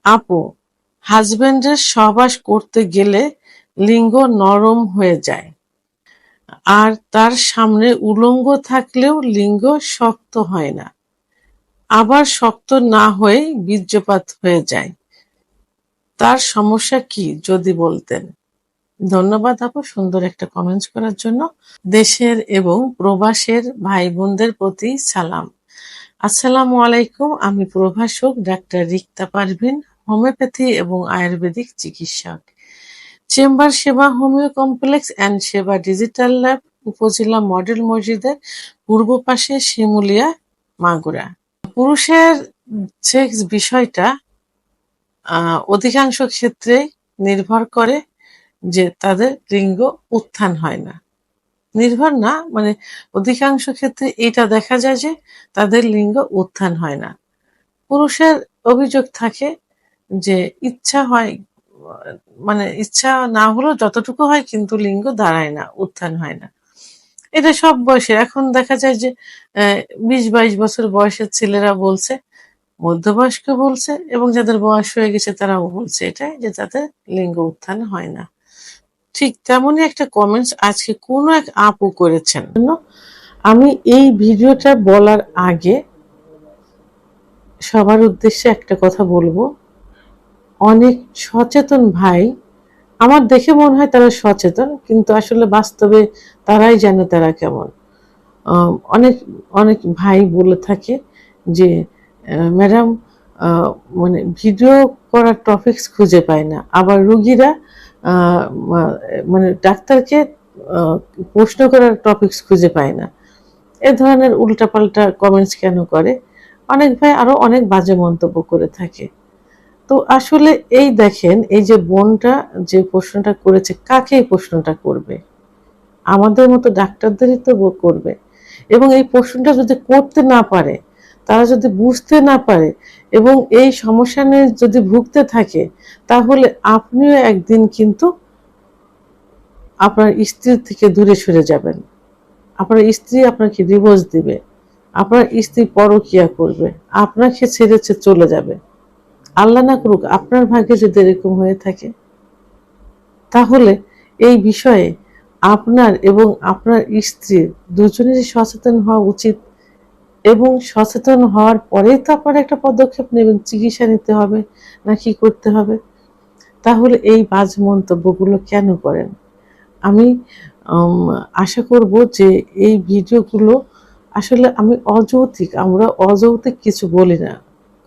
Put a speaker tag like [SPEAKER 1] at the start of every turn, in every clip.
[SPEAKER 1] আপু, হাজবেন্ডের সহবাস করতে গেলে লিঙ্গ নরম হয়ে যায়, আর তার সামনে উলঙ্গ থাকলেও লিঙ্গ শক্ত হয় না, আবার শক্ত না হয়ে বীর্যপাত হয়ে যায়। তার সমস্যা কি যদি বলতেন। ধন্যবাদ আপু সুন্দর একটা কমেন্টস করার জন্য। দেশের এবং প্রবাসের ভাই বোনদের প্রতি সালাম। আসসালামু আলাইকুম। আমি প্রভাষক ডাক্তার রিক্তা পারভিন, হোমিওপ্যাথি এবং আয়ুর্বেদিক চিকিৎসক। চেম্বার সেবা হোমিও কমপ্লেক্স অ্যান্ড সেবা ডিজিটাল ল্যাব, উপজেলা মডেল মসজিদের পূর্ব পাশে, শিমুলিয়া, মাগুরা। পুরুষের সেক্স বিষয়টা অধিকাংশ ক্ষেত্রে নির্ভর করে যে তাদের লিঙ্গ উত্থান হয় না। নির্ভর না, মানে অধিকাংশ ক্ষেত্রে এটা দেখা যায় যে তাদের লিঙ্গ উত্থান হয় না। পুরুষের অভিযোগ থাকে যে ইচ্ছা হয়, মানে ইচ্ছা না হলেও যতটুকু হয় কিন্তু লিঙ্গ দাঁড়ায় না, উত্থান হয় না। এটা সব বয়সে, এখন দেখা যায় যে 20-22 বছর বয়সের ছেলেরা বলছে, মধ্যবয়স্ক বলছে, এবং যাদের বয়স হয়ে গেছে তারাও বলছে এটাই, যে তাদের লিঙ্গ উত্থান হয় না। ঠিক তেমনই একটা কমেন্টস আজকে কোনো এক আপু করেছেন। আমি এই ভিডিওটা বলার আগে সবার উদ্দেশ্যে একটা কথা বলবো। অনেক সচেতন ভাই, আমার দেখে মনে হয় তারা সচেতন, কিন্তু আসলে বাস্তবে তারাই জানে তারা কেমন। অনেক অনেক ভাই বলে থাকে যে ম্যাডাম, মানে ভিডিও করার টপিকস খুঁজে পায় না, আবার রুগীরা মানে ডাক্তারকে প্রশ্ন করার টপিকস খুঁজে পায় না। এ ধরনের উল্টাপাল্টা কমেন্টস কেন করে? অনেক ভাই আরো অনেক বাজে মন্তব্য করে থাকে। তো আসলে এই দেখেন, এই যে বোনটা যে প্রশ্নটা করেছে, কাকে এই প্রশ্নটা করবে? আমাদের মতো ডাক্তারদেরই তো করবে। এবং এই প্রশ্নটা যদি করতে না পারে, তারা যদি বুঝতে না পারে এবং এই সমস্যা নিয়ে যদি ভুগতে থাকে, তাহলে আপনিও একদিন কিন্তু আপনার স্ত্রীর থেকে দূরে সরে যাবেন। আপনার স্ত্রী আপনাকে ডিভোর্স দিবে, আপনার স্ত্রী পরকিয়া করবে, আপনাকে ছেড়ে চলে যাবে। আল্লাহ না করুক আপনার ভাগ্যে যদি এরকম হয়ে থাকে, তাহলে এই বিষয়ে আপনার এবং আপনার স্ত্রীর দুজনেরই সচেতন হওয়া উচিত। এবং সচেতন হওয়ার পরেই তো আপনার একটা পদক্ষেপ নেবেন, চিকিৎসা নিতে হবে না কি করতে হবে। তাহলে এই বাজে মন্তব্যগুলো কেন করেন? আমি আশা করব যে এই ভিডিওগুলো আসলে আমরা অযৌক্তিক কিছু বলি না,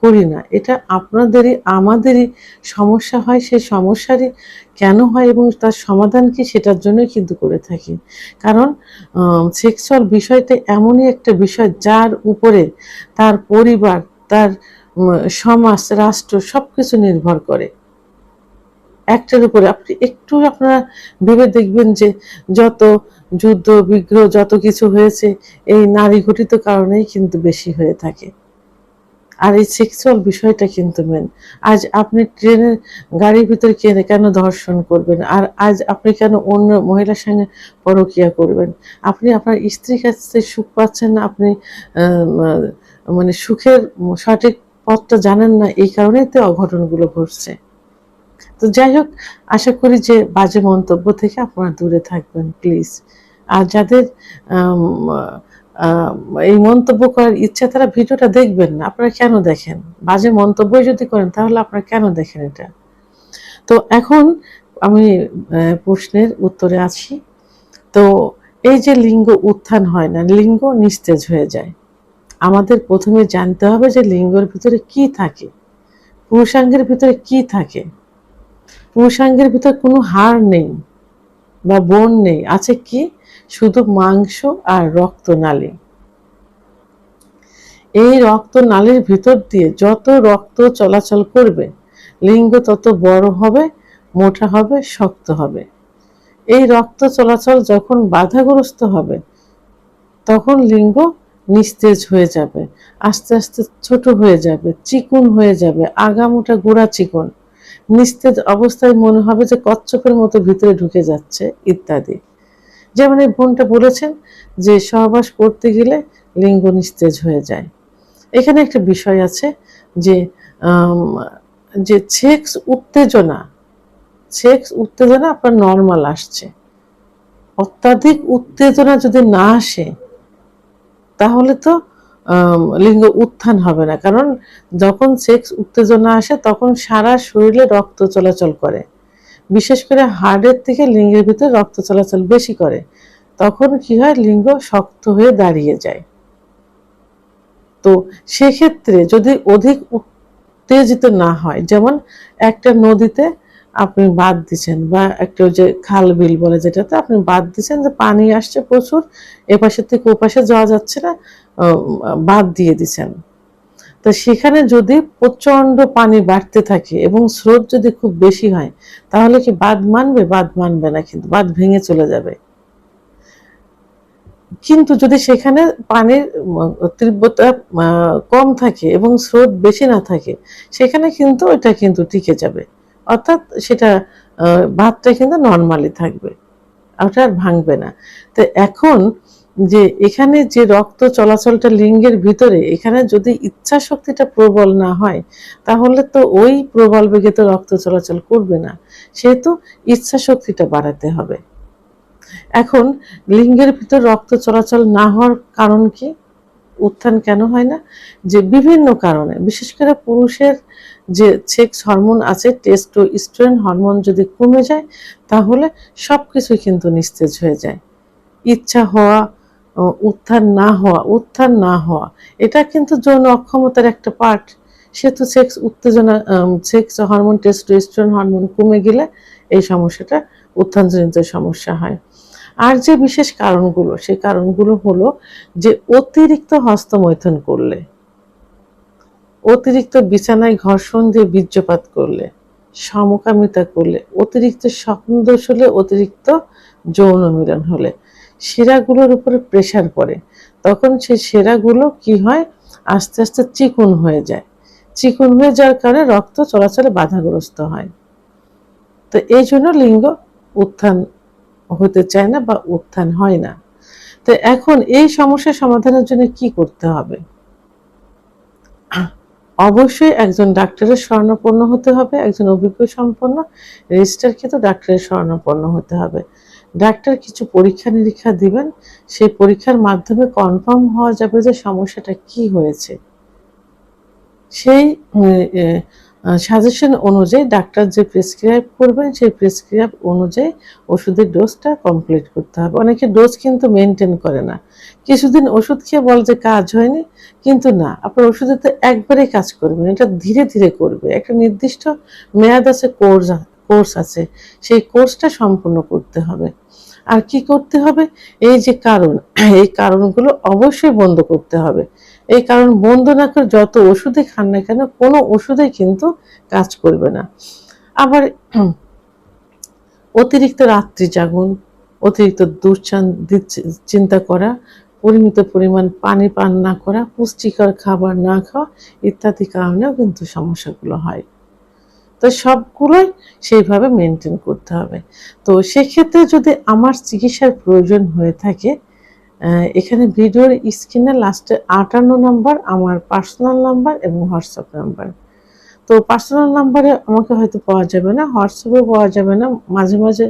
[SPEAKER 1] করি না। এটা আপনাদেরই আমাদেরই সমস্যা হয়, সেই সমস্যারই কেন হয় এবং তার সমাধান কি সেটার জন্যই কিন্তু করে থাকি। কারণ সেক্সুয়াল বিষয়টা এমনই একটা বিষয় যার উপরে তার পরিবার, তার সমাজ, রাষ্ট্র সবকিছু নির্ভর করে একটার উপরে। আপনি একটু আপনারা ভেবে দেখবেন যে যত যুদ্ধ বিগ্রহ যত কিছু হয়েছে, এই নারী ঘটিত কারণেই কিন্তু বেশি হয়ে থাকে। আর এই সেক্সুয়াল বিষয়টা কিন্তু মেন। আজ আপনি ট্রেনের গাড়ির ভিতরে কেন ধর্ষণ করবেন? আর আজ আপনি কেন অন্য মহিলার সঙ্গে পরকিয়া করবেন? আপনি আপনার স্ত্রীর কাছ থেকে সুখ পাচ্ছেন না, আপনি মানে সুখের সঠিক পথটা জানেন না, এই কারণেই তো অঘটনগুলো ঘটছে। তো যাই হোক, আশা করি যে বাজে মন্তব্য থেকে আপনারা দূরে থাকবেন প্লিজ। আর যাদের এই মন্তব্য করার ইচ্ছা, তারা ভিডিওটা দেখবেন না। আপনারা কেন দেখেন? বাজে মন্তব্যই যদি করেন তাহলে আপনারা কেন দেখেন এটা? তো এখন আমি প্রশ্নের উত্তরে আসি। তো এই যে লিঙ্গ উত্থান হয় না, লিঙ্গ নিস্তেজ হয়ে যায়, আমাদের প্রথমে জানতে হবে যে লিঙ্গের ভিতরে কি থাকে, পুরুষাঙ্গের ভিতরে কি থাকে। পুরুষাঙ্গের ভিতর কোনো হাড় নেই বা বোন নেই, আছে কি? শুধু মাংস আর রক্তনালী। এই রক্তনালীর ভিতর দিয়ে যত রক্ত চলাচল করবে, লিঙ্গ তত বড় হবে, মোটা হবে, শক্ত হবে। এই রক্ত চলাচল যখন বাধাগ্রস্ত হবে, তখন লিঙ্গ নিস্তেজ হয়ে যাবে, আস্তে আস্তে ছোট হয়ে যাবে, চিকন হয়ে যাবে, আগামোটা গোড়া চিকন, নিস্তেজ অবস্থায় মনে হবে যে কচ্ছপের মতো ভিতরে ঢুকে যাচ্ছে, ইত্যাদি। যেমন এই বোনটা বলেছেন যে সহবাস করতে গেলে লিঙ্গ নিস্তেজ হয়ে যায়। এখানে একটা বিষয় আছে যে যে সেক্স উত্তেজনা আপনার নর্মাল আসছে, অত্যাধিক উত্তেজনা যদি না আসে তাহলে তো লিঙ্গ উত্থান হবে না। কারণ যখন সেক্স উত্তেজনা আসে তখন সারা শরীরে রক্ত চলাচল করে, বিশেষ করে হার্টের থেকে লিঙ্গের ভিতরে রক্ত চলাচল বেশি করে, তখন কি হয়, লিঙ্গ শক্ত হয়ে দাঁড়িয়ে যায়। তো সেক্ষেত্রে যদি অধিক উত্তেজিত না হয়, যেমন একটা নদীতে আপনি বাঁধ দিচ্ছেন, বা একটা ওই যে খাল বিল বলে যেটাতে আপনি বাঁধ দিচ্ছেন, যে পানি আসছে প্রচুর, এপাশে থেকে ওপাশে যাওয়া যাচ্ছে না, বাঁধ দিয়ে দিচ্ছেন। তো সেখানে যদি প্রচন্ড পানি বাড়তে থাকে এবং স্রোত যদি খুব বেশি হয়, তাহলে কি বাঁধ মানবে? বাঁধ মানবে না, কিন্তু বাঁধ ভেঙে চলে যাবে। কিন্তু যদি সেখানে পানির তীব্রতা কম থাকে এবং স্রোত বেশি না থাকে, সেখানে কিন্তু ওইটা কিন্তু টিকে যাবে, অর্থাৎ সেটা বাঁধটা কিন্তু নর্মালি থাকবে, ওটা আর ভাঙবে না। তো এখন যে এখানে যে রক্ত চলাচলটা লিঙ্গের ভিতরে, এখানে যদি ইচ্ছা শক্তিটা প্রবল না হয়, তাহলে তো ওই প্রবল বেগে তো রক্ত চলাচল করবে না, সেহেতু ইচ্ছা শক্তিটা বাড়াতে হবে। এখন লিঙ্গের ভিতর রক্ত চলাচল না হওয়ার কারণ কি, উত্থান কেন হয় না? যে বিভিন্ন কারণে, বিশেষ করে পুরুষের যে সেক্স হরমোন আছে, টেস্টোস্টেরন হরমোন যদি কমে যায়, তাহলে সবকিছু কিন্তু নিস্তেজ হয়ে যায়। ইচ্ছা হওয়া, উত্থান না হওয়া, এটা কিন্তু যৌন অক্ষমতার একটা পার্ট। সেহেতু সেক্স হরমোন, টেস্টোস্টেরন হরমোন কমে গেলে এই সমস্যাটা, উত্থানজনিত সমস্যা হয়। আর যে বিশেষ কারণগুলো, সেই কারণগুলো হলো যে অতিরিক্ত হস্তমৈথুন করলে, অতিরিক্ত বিছানায় ঘর্ষণ দিয়ে বীর্যপাত করলে, সমকামিতা করলে, অতিরিক্ত স্বপ্নদোষ হলে, অতিরিক্ত যৌন মিলন হলে শিরাগুলোর উপরে প্রেসার পড়ে, তখন সেই শিরাগুলো কি হয়, আস্তে আস্তে চিকন হয়ে যায়। চিকন হয়ে যাওয়ার কারণে রক্ত চলাচলে বাধাগ্রস্ত হয়। তো এই জন্য লিঙ্গ উত্থান হতে চায় না বা উত্থান হয় না। তো এখন এই সমস্যা সমাধানের জন্য কি করতে হবে? অবশ্যই একজন ডাক্তারের শরণাপন্ন হতে হবে, একজন অভিজ্ঞ সম্পন্ন রেজিস্টারকৃত ডাক্তারের শরণাপন্ন হতে হবে। ডাক্তার কিছু পরীক্ষা নিরীক্ষা দিবেন, সেই পরীক্ষার মাধ্যমে কনফার্ম হওয়া যাবে যে সমস্যাটা কি হয়েছে। সেই সাজেশন অনুযায়ী ডাক্তার যে প্রেসক্রাইব করবেন, সেই প্রেসক্রাইব অনুযায়ী ওষুধের ডোজটা কমপ্লিট করতে হবে। অনেকে ডোজ কিন্তু মেনটেন করে না, কিছুদিন ওষুধ খেয়ে বলে যে কাজ হয়নি, কিন্তু না, আপনার ওষুধে তো একবারেই কাজ করবে না, এটা ধীরে ধীরে করবে। একটা নির্দিষ্ট মেয়াদ আছে, কোর্স আছে, সেই কোর্সটা সম্পূর্ণ করতে হবে। আর কি করতে হবে, এই যে কারণ, এই কারণগুলো অবশ্যই বন্ধ করতে হবে। এই কারণ বন্ধ না করে যত ওষুধই খান না কেন, কোনো ওষুধেই কিন্তু কাজ করবে না। আবার অতিরিক্ত রাত্রি জাগন, অতিরিক্ত চিন্তা করা, পরিমিত পরিমাণ পানি পান না করা, পুষ্টিকর খাবার না খাওয়া ইত্যাদি কারণেও কিন্তু সমস্যাগুলো হয়। তো সবগুলোই সেইভাবে মেনটেন করতে হবে। তো সেক্ষেত্রে যদি আমার চিকিৎসার প্রয়োজন হয়ে থাকে, এখানে ভিডিওর স্ক্রিনে লাস্টে 58 নাম্বার আমার পার্সোনাল নাম্বার এবং হোয়াটসঅ্যাপ নাম্বার। তো পার্সোনাল নাম্বারে আমাকে হয়তো পাওয়া যাবে না, হোয়াটসঅ্যাপে পাওয়া যাবে না, মাঝে মাঝে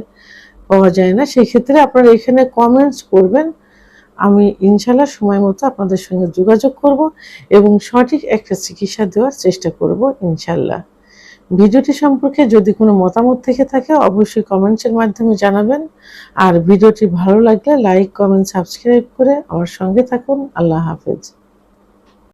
[SPEAKER 1] পাওয়া যায় না। সেক্ষেত্রে আপনারা এখানে কমেন্টস করবেন, আমি ইনশাল্লাহ সময় মতো আপনাদের সঙ্গে যোগাযোগ করব এবং সঠিক একটা চিকিৎসা দেওয়ার চেষ্টা করব ইনশাল্লাহ। ভিডিওটি সম্পর্কে যদি কোনো মতামত থেকে থাকে অবশ্যই কমেন্টসের মাধ্যমে জানাবেন। আর ভিডিওটি ভালো লাগলে লাইক, কমেন্ট, সাবস্ক্রাইব করে আমার সঙ্গে থাকুন। আল্লাহ হাফেজ।